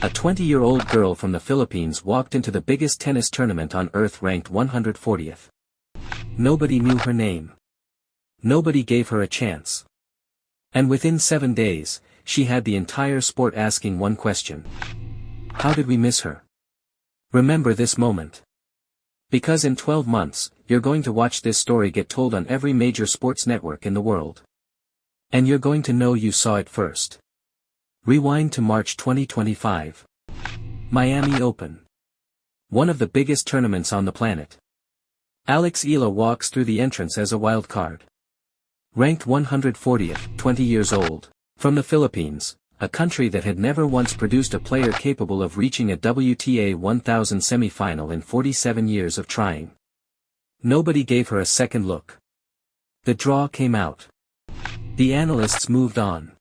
A 20-year-old girl from the Philippines walked into the biggest tennis tournament on earth ranked 140th. Nobody knew her name. Nobody gave her a chance. And within 7 days, she had the entire sport asking one question. How did we miss her? Remember this moment. Because in 12 months, you're going to watch this story get told on every major sports network in the world. And you're going to know you saw it first. Rewind to March 2025. Miami Open. One of the biggest tournaments on the planet. Alex Eala walks through the entrance as a wild card. Ranked 140th, 20 years old, from the Philippines, a country that had never once produced a player capable of reaching a WTA 1000 semi-final in 47 years of trying. Nobody gave her a second look. The draw came out. The analysts moved on.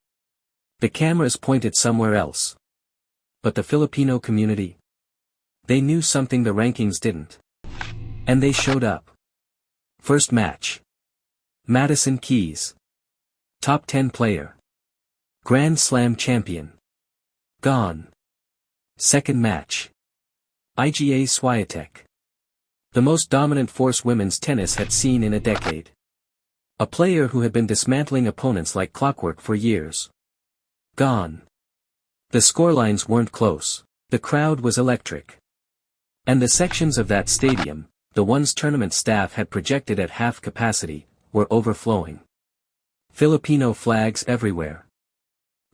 The cameras pointed somewhere else. But the Filipino community? They knew something the rankings didn't. And they showed up. First match. Madison Keys. Top 10 player. Grand Slam champion. Gone. Second match. Iga Swiatek. The most dominant force women's tennis had seen in a decade. A player who had been dismantling opponents like clockwork for years. Gone. The scorelines weren't close. The crowd was electric. And the sections of that stadium, the ones tournament staff had projected at half capacity, were overflowing. Filipino flags everywhere.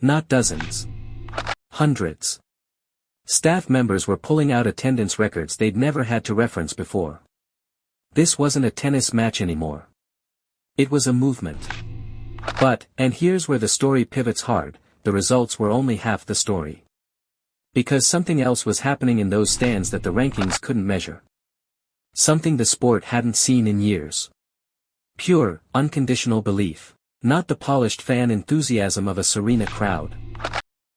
Not dozens. Hundreds. Staff members were pulling out attendance records they'd never had to reference before. This wasn't a tennis match anymore. It was a movement. But, and here's where the story pivots hard, the results were only half the story. Because something else was happening in those stands that the rankings couldn't measure. Something the sport hadn't seen in years. Pure, unconditional belief. Not the polished fan enthusiasm of a Serena crowd.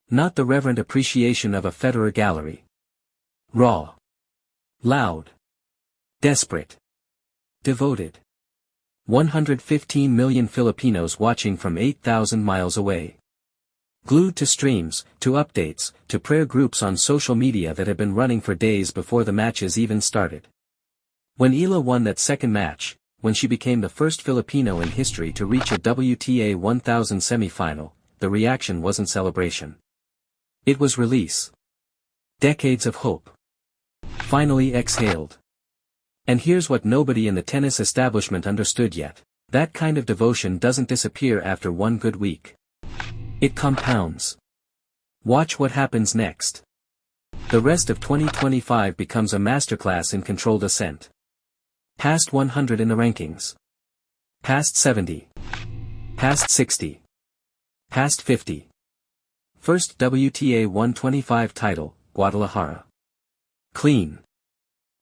Not the reverent appreciation of a Federer gallery. Raw. Loud. Desperate. Devoted. 115 million Filipinos watching from 8,000 miles away. Glued to streams, to updates, to prayer groups on social media that had been running for days before the matches even started. When Eala won that second match, when she became the first Filipino in history to reach a WTA 1000 semi-final, the reaction wasn't celebration. It was release. Decades of hope. Finally exhaled. And here's what nobody in the tennis establishment understood yet. That kind of devotion doesn't disappear after one good week. It compounds. Watch what happens next. The rest of 2025 becomes a masterclass in controlled ascent. Past 100 in the rankings. Past 70. Past 60. Past 50. First WTA 125 title, Guadalajara. Clean.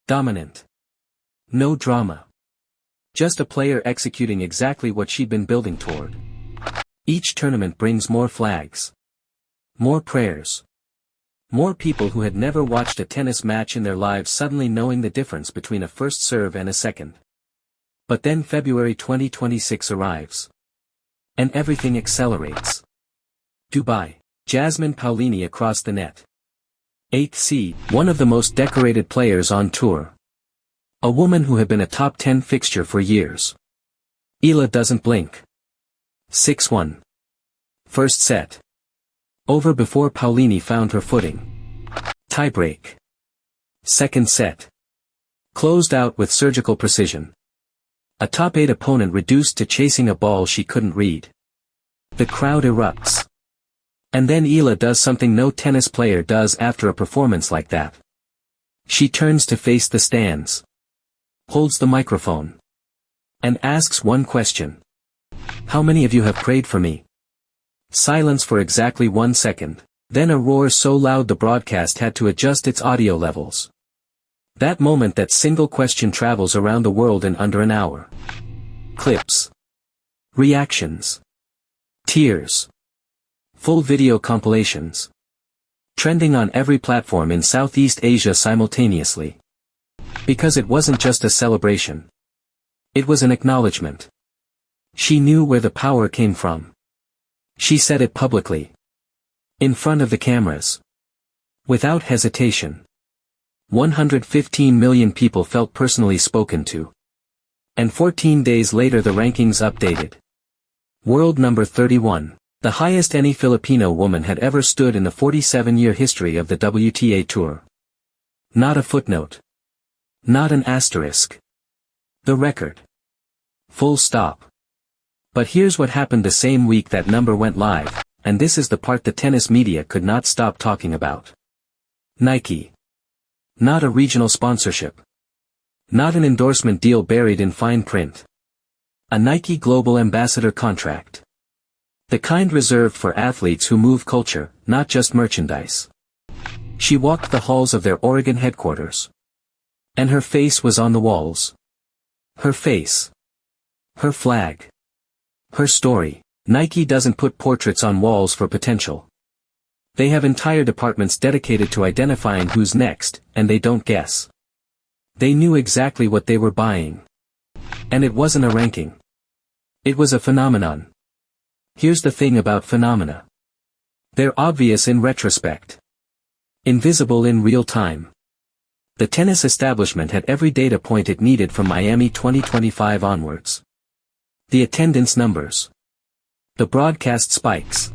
Dominant. No drama. Just a player executing exactly what she'd been building toward. Each tournament brings more flags. More prayers. More people who had never watched a tennis match in their lives suddenly knowing the difference between a first serve and a second. But then February 2026 arrives. And everything accelerates. Dubai. Jasmine Paolini across the net. 8th seed, one of the most decorated players on tour. A woman who had been a top 10 fixture for years. Eala doesn't blink. 6-1. First set. Over before Paolini found her footing. Tiebreak. Second set. Closed out with surgical precision. A top 8 opponent reduced to chasing a ball she couldn't read. The crowd erupts. And then Eala does something no tennis player does after a performance like that. She turns to face the stands. Holds the microphone. And asks one question. How many of you have prayed for me? Silence for exactly 1 second, then a roar so loud the broadcast had to adjust its audio levels. That moment, that single question, travels around the world in under an hour. Clips. Reactions. Tears. Full video compilations. Trending on every platform in Southeast Asia simultaneously. Because it wasn't just a celebration. It was an acknowledgement. She knew where the power came from. She said it publicly. In front of the cameras. Without hesitation. 115 million people felt personally spoken to. And 14 days later the rankings updated. World number 31. The highest any Filipino woman had ever stood in the 47-year history of the WTA Tour. Not a footnote. Not an asterisk. The record. Full stop. But here's what happened the same week that number went live, and this is the part the tennis media could not stop talking about. Nike. Not a regional sponsorship. Not an endorsement deal buried in fine print. A Nike Global Ambassador contract. The kind reserved for athletes who move culture, not just merchandise. She walked the halls of their Oregon headquarters. And her face was on the walls. Her face. Her flag. Her story. Nike doesn't put portraits on walls for potential. They have entire departments dedicated to identifying who's next, and they don't guess. They knew exactly what they were buying. And it wasn't a ranking. It was a phenomenon. Here's the thing about phenomena. They're obvious in retrospect. Invisible in real time. The tennis establishment had every data point it needed from Miami 2025 onwards. The attendance numbers. The broadcast spikes.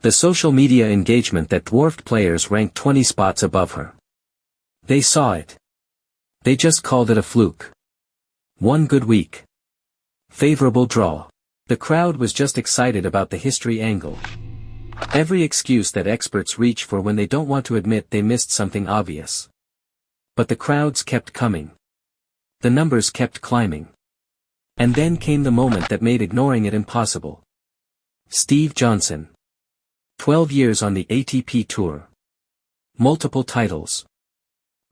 The social media engagement that dwarfed players ranked 20 spots above her. They saw it. They just called it a fluke. One good week. Favorable draw. The crowd was just excited about the history angle. Every excuse that experts reach for when they don't want to admit they missed something obvious. But the crowds kept coming. The numbers kept climbing. And then came the moment that made ignoring it impossible. Steve Johnson. 12 years on the ATP Tour. Multiple titles.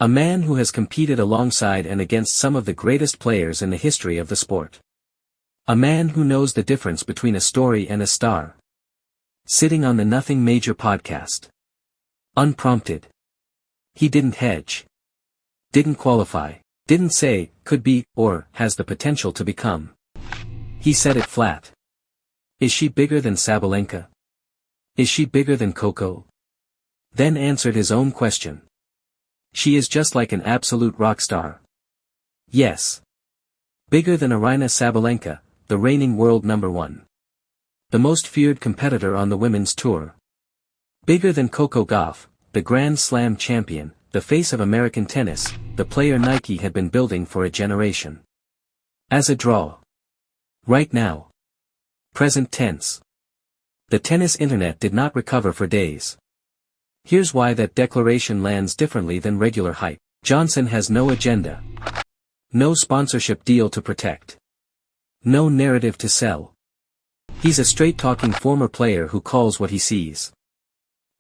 A man who has competed alongside and against some of the greatest players in the history of the sport. A man who knows the difference between a story and a star. Sitting on the Nothing Major podcast. Unprompted. He didn't hedge. Didn't qualify. Didn't say, could be, or, has the potential to become. He said it flat. Is she bigger than Sabalenka? Is she bigger than Coco? Then answered his own question. She is just like an absolute rock star. Yes. Bigger than Aryna Sabalenka, the reigning world number 1. The most feared competitor on the women's tour. Bigger than Coco Gauff, the Grand Slam champion, the face of American tennis, the player Nike had been building for a generation. As a draw. Right now. Present tense. The tennis internet did not recover for days. Here's why that declaration lands differently than regular hype. Johnson has no agenda. No sponsorship deal to protect. No narrative to sell. He's a straight-talking former player who calls what he sees.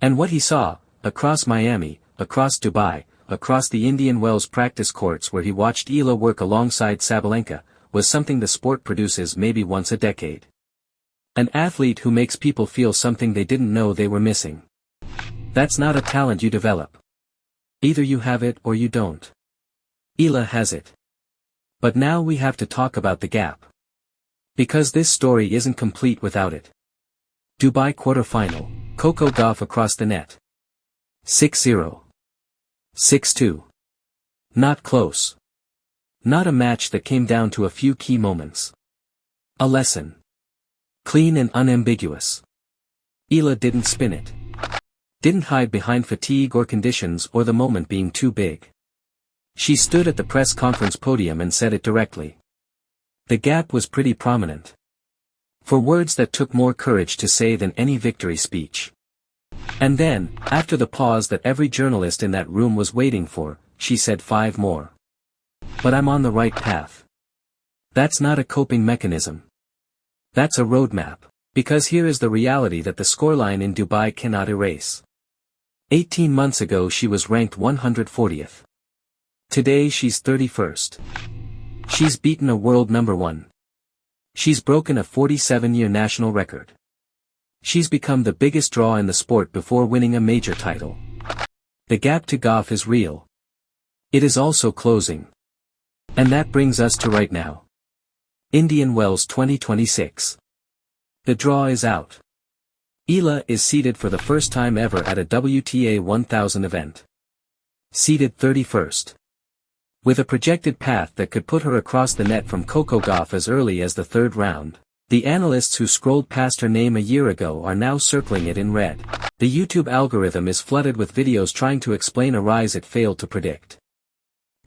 And what he saw, across Miami, across Dubai, across the Indian Wells practice courts where he watched Eala work alongside Sabalenka, was something the sport produces maybe once a decade. An athlete who makes people feel something they didn't know they were missing. That's not a talent you develop. Either you have it or you don't. Eala has it. But now we have to talk about the gap. Because this story isn't complete without it. Dubai quarterfinal, Coco Gauff across the net. 6-0. 6-2. Not close. Not a match that came down to a few key moments. A lesson. Clean and unambiguous. Eala didn't spin it. Didn't hide behind fatigue or conditions or the moment being too big. She stood at the press conference podium and said it directly. The gap was pretty prominent. For words that took more courage to say than any victory speech. And then, after the pause that every journalist in that room was waiting for, she said 5 more. But I'm on the right path. That's not a coping mechanism. That's a roadmap. Because here is the reality that the scoreline in Dubai cannot erase. 18 months ago she was ranked 140th. Today she's 31st. She's beaten a world number 1. She's broken a 47-year national record. She's become the biggest draw in the sport before winning a major title. The gap to Gauff is real. It is also closing. And that brings us to right now. Indian Wells 2026. The draw is out. Eala is seeded for the first time ever at a WTA 1000 event. Seeded 31st. With a projected path that could put her across the net from Coco Gauff as early as the third round, the analysts who scrolled past her name a year ago are now circling it in red. The YouTube algorithm is flooded with videos trying to explain a rise it failed to predict.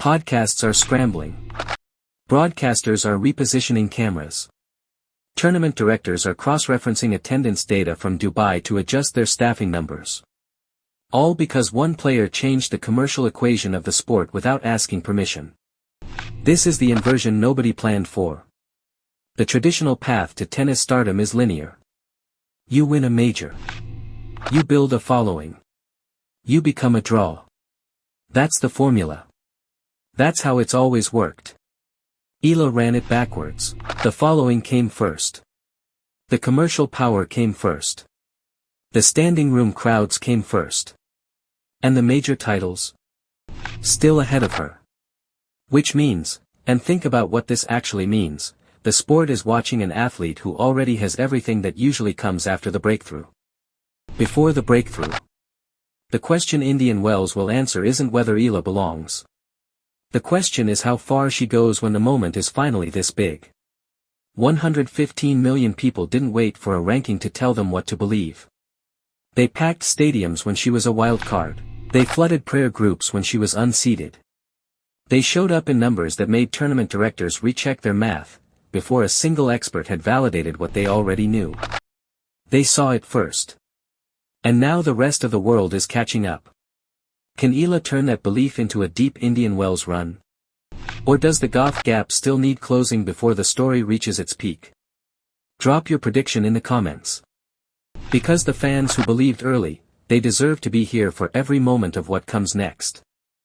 Podcasts are scrambling. Broadcasters are repositioning cameras. Tournament directors are cross-referencing attendance data from Dubai to adjust their staffing numbers. All because one player changed the commercial equation of the sport without asking permission. This is the inversion nobody planned for. The traditional path to tennis stardom is linear. You win a major. You build a following. You become a draw. That's the formula. That's how it's always worked. Eala ran it backwards. The following came first. The commercial power came first. The standing room crowds came first. And the major titles? Still ahead of her. Which means, and think about what this actually means, the sport is watching an athlete who already has everything that usually comes after the breakthrough. Before the breakthrough. The question Indian Wells will answer isn't whether Eala belongs. The question is how far she goes when the moment is finally this big. 115 million people didn't wait for a ranking to tell them what to believe. They packed stadiums when she was a wild card. They flooded prayer groups when she was unseeded. They showed up in numbers that made tournament directors recheck their math, before a single expert had validated what they already knew. They saw it first. And now the rest of the world is catching up. Can Eala turn that belief into a deep Indian Wells run? Or does the Gauff gap still need closing before the story reaches its peak? Drop your prediction in the comments. Because the fans who believed early, they deserve to be here for every moment of what comes next.